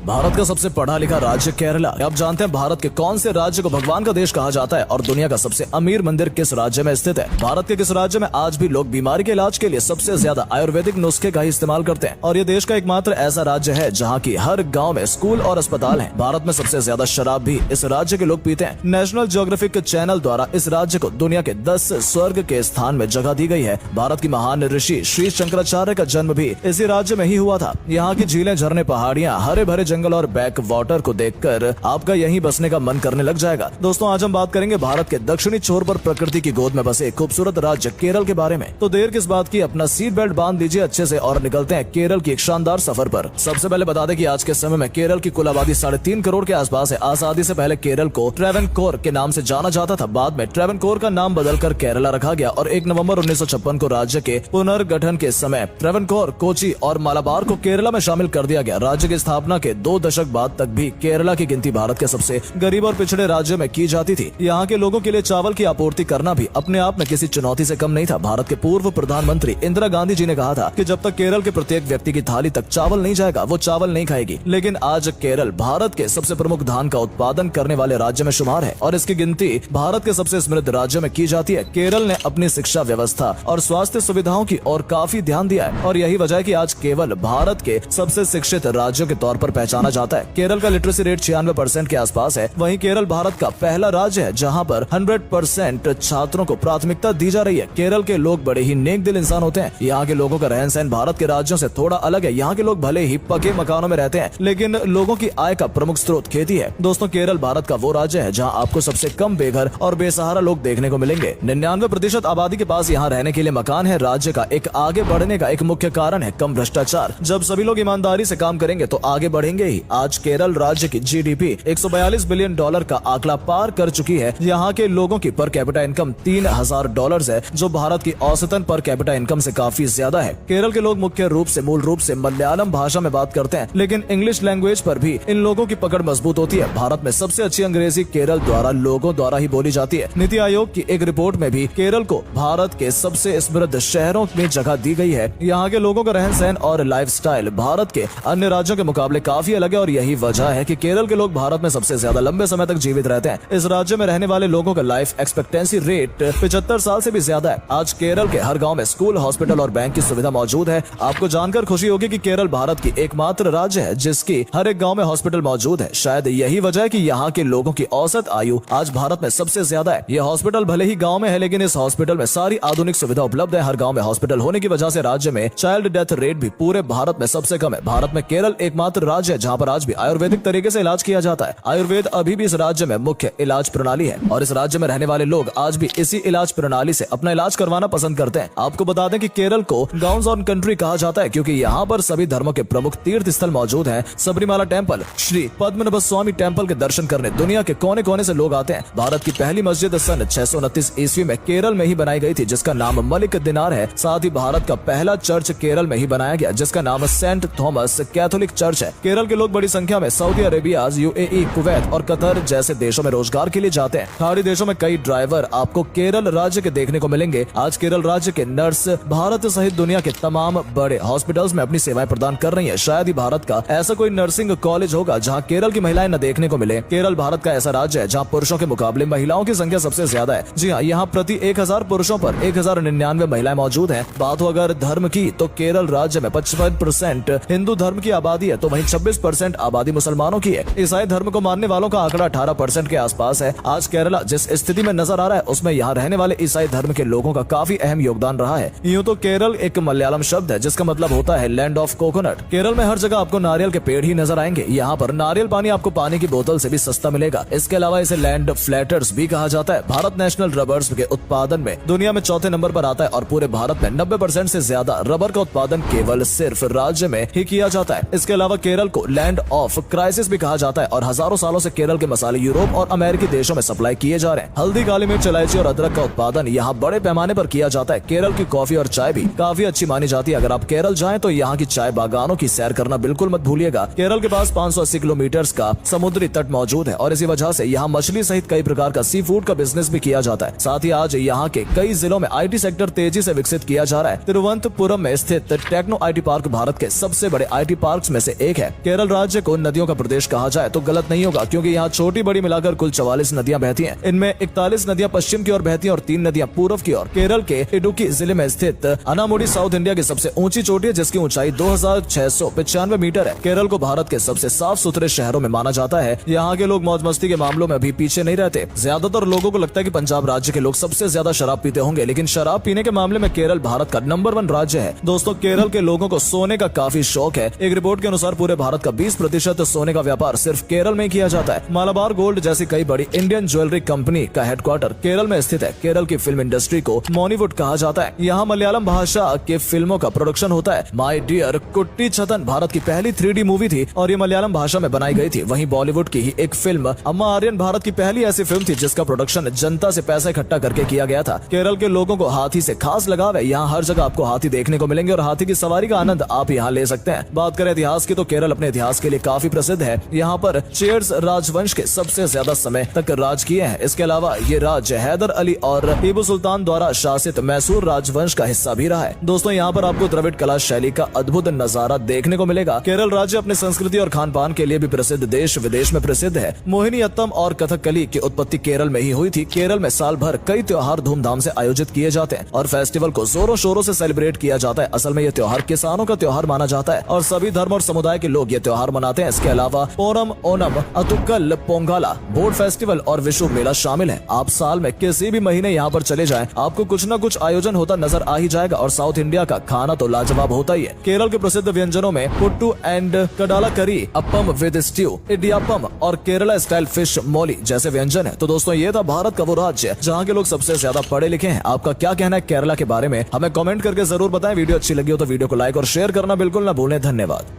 भारत का सबसे पढ़ा लिखा राज्य केरला। आप जानते हैं भारत के कौन से राज्य को भगवान का देश कहा जाता है और दुनिया का सबसे अमीर मंदिर किस राज्य में स्थित है? भारत के किस राज्य में आज भी लोग बीमारी के इलाज के लिए सबसे ज्यादा आयुर्वेदिक नुस्खे का ही इस्तेमाल करते हैं? और ये देश का एकमात्र ऐसा राज्य है जहाँ की हर गाँव में स्कूल और अस्पताल है। भारत में सबसे ज्यादा शराब भी इस राज्य के लोग पीते हैं। नेशनल ज्योग्राफिक चैनल द्वारा इस राज्य को दुनिया के 10 स्वर्ग के स्थान में जगह दी गई है। भारत की महान ऋषि श्री शंकराचार्य का जन्म भी इसी राज्य में ही हुआ था। यहाँ की झीलें, झरने, पहाड़ियाँ, हरे भरे जंगल और बैक वाटर को देखकर आपका यहीं बसने का मन करने लग जाएगा। दोस्तों, आज हम बात करेंगे भारत के दक्षिणी छोर पर प्रकृति की गोद में बसे खूबसूरत राज्य केरल के बारे में। तो देर किस बात की, अपना सीट बेल्ट बांध लीजिए अच्छे से और निकलते हैं केरल की एक शानदार सफर पर। सबसे पहले बता दें कि आज के समय में केरल की कुल आबादी 3.5 करोड़ के आसपास है। आजादी से पहले केरल को ट्रेवनकोर के नाम से जाना जाता था। बाद में ट्रेवनकोर का नाम बदलकर केरला रखा गया और 1 नवंबर 1956 को राज्य के पुनर्गठन के समय ट्रेवनकोर, कोची और मालाबार को केरला में शामिल कर दिया गया। राज्य की स्थापना के 2 दशक बाद तक भी केरला की गिनती भारत के सबसे गरीब और पिछड़े राज्यों में की जाती थी। यहाँ के लोगों के लिए चावल की आपूर्ति करना भी अपने आप में किसी चुनौती से कम नहीं था। भारत के पूर्व प्रधानमंत्री इंदिरा गांधी जी ने कहा था कि जब तक केरल के प्रत्येक व्यक्ति की थाली तक चावल नहीं जाएगा वो चावल नहीं खाएगी। लेकिन आज केरल भारत के सबसे प्रमुख धान का उत्पादन करने वाले राज्य में शुमार है और इसकी गिनती भारत के सबसे समृद्ध राज्यों में की जाती है। केरल ने अपनी शिक्षा व्यवस्था और स्वास्थ्य सुविधाओं की ओर काफी ध्यान दिया है और यही वजह है कि आज केवल भारत के सबसे शिक्षित राज्यों के तौर पर पहचाना जाता है। केरल का लिटरेसी रेट 96% के आसपास है। वहीं केरल भारत का पहला राज्य है जहां पर 100% छात्रों को प्राथमिकता दी जा रही है। केरल के लोग बड़े ही नेक दिल इंसान होते हैं। यहाँ के लोगों का रहन सहन भारत के राज्यों से थोड़ा अलग है। यहाँ के लोग भले ही पके मकानों में रहते हैं लेकिन लोगों की आय का प्रमुख स्रोत खेती है। दोस्तों, केरल भारत का वो राज्य है जहाँ आपको सबसे कम बेघर और बेसहारा लोग देखने को मिलेंगे। 99% आबादी के पास यहाँ रहने के लिए मकान है। राज्य का एक आगे बढ़ने का एक मुख्य कारण है कम भ्रष्टाचार। जब सभी लोग ईमानदारी से काम करेंगे तो आगे बढ़ेंगे ही। आज केरल राज्य की जीडीपी $142 बिलियन का आंकड़ा पार कर चुकी है। यहाँ के लोगों की पर कैपिटा इनकम $3000 है जो भारत की औसतन पर कैपिटा इनकम से काफी ज्यादा है। केरल के लोग मुख्य रूप से मूल रूप से मलयालम भाषा में बात करते हैं लेकिन इंग्लिश लैंग्वेज पर भी इन लोगों की पकड़ मजबूत होती है। भारत में सबसे अच्छी अंग्रेजी केरल द्वारा लोगों द्वारा ही बोली जाती है। नीति आयोग की एक रिपोर्ट में भी केरल को भारत के सबसे समृद्ध शहरों में जगह दी गई है। यहाँ के लोगों का रहन सहन और लाइफस्टाइल भारत के अन्य राज्यों के मुकाबले काफी अलग है और यही वजह है कि केरल के लोग भारत में सबसे ज्यादा लंबे समय तक जीवित रहते हैं। इस राज्य में रहने वाले लोगों का लाइफ एक्सपेक्टेंसी रेट 75 साल से भी ज्यादा है। आज केरल के हर गांव में स्कूल, हॉस्पिटल और बैंक की सुविधा मौजूद है। आपको जानकर खुशी होगी कि केरल भारत की एकमात्र राज्य है जिसकी हर एक गांव में हॉस्पिटल मौजूद है। शायद यही वजह है कि यहाँ के लोगों की औसत आयु आज भारत में सबसे ज्यादा है। यह हॉस्पिटल भले ही गाँव में है लेकिन इस हॉस्पिटल में सारी आधुनिक सुविधा उपलब्ध है। हर गाँव में हॉस्पिटल होने की वजह से राज्य में चाइल्ड डेथ रेट भी पूरे भारत में सबसे कम है। भारत में केरल एकमात्र राज्य है जहाँ पर आज भी आयुर्वेदिक तरीके से इलाज किया जाता है। आयुर्वेद अभी भी इस राज्य में मुख्य इलाज प्रणाली है और इस राज्य में रहने वाले लोग आज भी इसी इलाज प्रणाली से अपना इलाज करवाना पसंद करते हैं। आपको बता दें कि केरल को गाउन्स ऑन कंट्री कहा जाता है क्योंकि यहाँ पर सभी धर्मों के प्रमुख तीर्थ स्थल मौजूद हैं। सबरीमाला टेम्पल, श्री पद्मनाभ स्वामी टेम्पल के दर्शन करने दुनिया के कोने कोने से लोग आते हैं। भारत की पहली मस्जिद सन 629 ईस्वी में केरल में ही बनाई गई थी जिसका नाम मलिक दिनार है। साथ ही भारत का पहला चर्च केरल में ही बनाया गया जिसका नाम सेंट थॉमस कैथोलिक चर्च है। केरल के लोग बड़ी संख्या में सऊदी अरेबिया, यूएई, कुवैत और कतर जैसे देशों में रोजगार के लिए जाते हैं। खाड़ी देशों में कई ड्राइवर आपको केरल राज्य के देखने को मिलेंगे। आज केरल राज्य के नर्स भारत सहित दुनिया के तमाम बड़े हॉस्पिटल्स में अपनी सेवाएं प्रदान कर रही है। शायद ही भारत का ऐसा कोई नर्सिंग कॉलेज होगा जहां केरल की महिलाएं न देखने को मिले। केरल भारत का ऐसा राज्य है जहां पुरुषों के मुकाबले महिलाओं की संख्या सबसे ज्यादा है। जी हाँ, यहाँ प्रति 1000 पुरुषों पर 1099 महिलाएं मौजूद है। बात हो अगर धर्म की तो केरल राज्य में 55% हिंदू धर्म की आबादी है तो वहीं 26% आबादी मुसलमानों की है। ईसाई धर्म को मानने वालों का आंकड़ा 18% के आसपास है। आज केरला जिस स्थिति में नजर आ रहा है उसमें यहाँ रहने वाले ईसाई धर्म के लोगों का काफी अहम योगदान रहा है। यूँ तो केरल एक मलयालम शब्द है जिसका मतलब होता है लैंड ऑफ कोकोनट। केरल में हर जगह आपको नारियल के पेड़ ही नजर आएंगे। यहाँ पर नारियल पानी आपको पानी की बोतल से भी सस्ता मिलेगा। इसके अलावा इसे लैंड फ्लैटर्स भी कहा जाता है। भारत नेशनल रबर्स के उत्पादन में दुनिया में चौथे नंबर पर आता है और पूरे भारत में 90% से ज्यादा रबर का उत्पादन केवल सिर्फ राज्य में ही किया जाता है। इसके अलावा केरल को लैंड ऑफ क्राइसिस भी कहा जाता है और हजारों सालों से केरल के मसाले यूरोप और अमेरिकी देशों में सप्लाई किए जा रहे हैं। हल्दी, काली मिर्च, इलायची और अदरक का उत्पादन यहाँ बड़े पैमाने पर किया जाता है। केरल की कॉफी और चाय भी काफी अच्छी मानी जाती है। अगर आप केरल जाएं तो यहाँ की चाय बागानों की सैर करना बिल्कुल मत भूलिएगा। केरल के पास 580 किलोमीटर का समुद्री तट मौजूद है और इसी वजह से यहाँ मछली सहित कई प्रकार का सी फूड का बिजनेस भी किया जाता है। साथ ही आज यहाँ के कई जिलों में IT सेक्टर तेजी से विकसित किया जा रहा है। तिरुवनंतपुरम में स्थित टेक्नो IT पार्क भारत के सबसे बड़े IT पार्क में से एक है। केरल राज्य को नदियों का प्रदेश कहा जाए तो गलत नहीं होगा, क्योंकि यहाँ छोटी बड़ी मिलाकर कुल 44 नदियां बहती हैं। इनमें 41 नदियां पश्चिम की ओर बहती हैं और 3 नदियां पूर्व की ओर। केरल के इडुक्की जिले में स्थित अनामुडी साउथ इंडिया की सबसे ऊंची चोटी है, जिसकी ऊंचाई 2695 मीटर है। केरल को भारत के सबसे साफ सुथरे शहरों में माना जाता है। यहाँ के लोग मौज मस्ती के मामलों में भी पीछे नहीं रहते। ज्यादातर लोगों को लगता है कि पंजाब राज्य के लोग सबसे ज्यादा शराब पीते होंगे, लेकिन शराब पीने के मामले में केरल भारत का नंबर 1 राज्य है। दोस्तों, केरल के लोगों को सोने का काफी शौक है। एक रिपोर्ट के अनुसार पूरे भारत का 20% सोने का व्यापार सिर्फ केरल में किया जाता है। मालाबार गोल्ड जैसी कई बड़ी इंडियन ज्वेलरी कंपनी का हेडक्वार्टर केरल में स्थित है। केरल की फिल्म इंडस्ट्री को मॉलीवुड कहा जाता है। यहाँ मलयालम भाषा के फिल्मों का प्रोडक्शन होता है। माय डियर कुट्टी छतन भारत की पहली 3D मूवी थी और ये मलयालम भाषा में बनाई गई थी। वहीं बॉलीवुड की ही एक फिल्म अम्मा आर्यन भारत की पहली ऐसी फिल्म थी जिसका प्रोडक्शन जनता से पैसा इकट्ठा करके किया गया था। केरल के लोगों को हाथी से खास लगाव है। यहाँ हर जगह आपको हाथी देखने को मिलेंगे और हाथी की सवारी का आनंद आप यहाँ ले सकते हैं। बात करें इतिहास की तो केरल अपने इतिहास के लिए काफी प्रसिद्ध है। यहाँ पर चेयर्स राजवंश के सबसे ज्यादा समय तक राज किए हैं। इसके अलावा ये राज्य हैदर अली और टीपू सुल्तान द्वारा शासित मैसूर राजवंश का हिस्सा भी रहा है। दोस्तों, यहाँ पर आपको द्रविड़ कला शैली का अद्भुत नजारा देखने को मिलेगा। केरल राज्य अपने संस्कृति और खान पान के लिए भी प्रसिद्ध देश विदेश में प्रसिद्ध है। मोहिनीअट्टम और कथकली की उत्पत्ति केरल में ही हुई थी। केरल में साल भर कई त्योहार धूमधाम से आयोजित किए जाते हैं और फेस्टिवल को जोरों शोरों से सेलिब्रेट किया जाता है। असल में ये त्योहार किसानों का त्योहार माना जाता है और सभी धर्म और समुदाय के लोग ये त्योहार मनाते हैं। इसके अलावा ओणम, अतुक्कल, पोंगला, बोट फेस्टिवल और विशु मेला शामिल है। आप साल में किसी भी महीने यहाँ पर चले जाएं, आपको कुछ न कुछ आयोजन होता नजर आ ही जाएगा। और साउथ इंडिया का खाना तो लाजवाब होता ही है। केरल के प्रसिद्ध व्यंजनों में पुट्टू एंड कडाला करी, अप्पम विद स्ट्यू, इडियापम और केरला स्टाइल फिश मोली जैसे व्यंजन है। तो दोस्तों, ये था भारत का वो राज्य जहाँ के लोग सबसे ज्यादा पढ़े लिखे हैं। आपका क्या कहना है केरला के बारे में, हमें कमेंट करके जरूर बताएं। वीडियो अच्छी लगी हो तो वीडियो को लाइक और शेयर करना बिल्कुल न भूलें। धन्यवाद।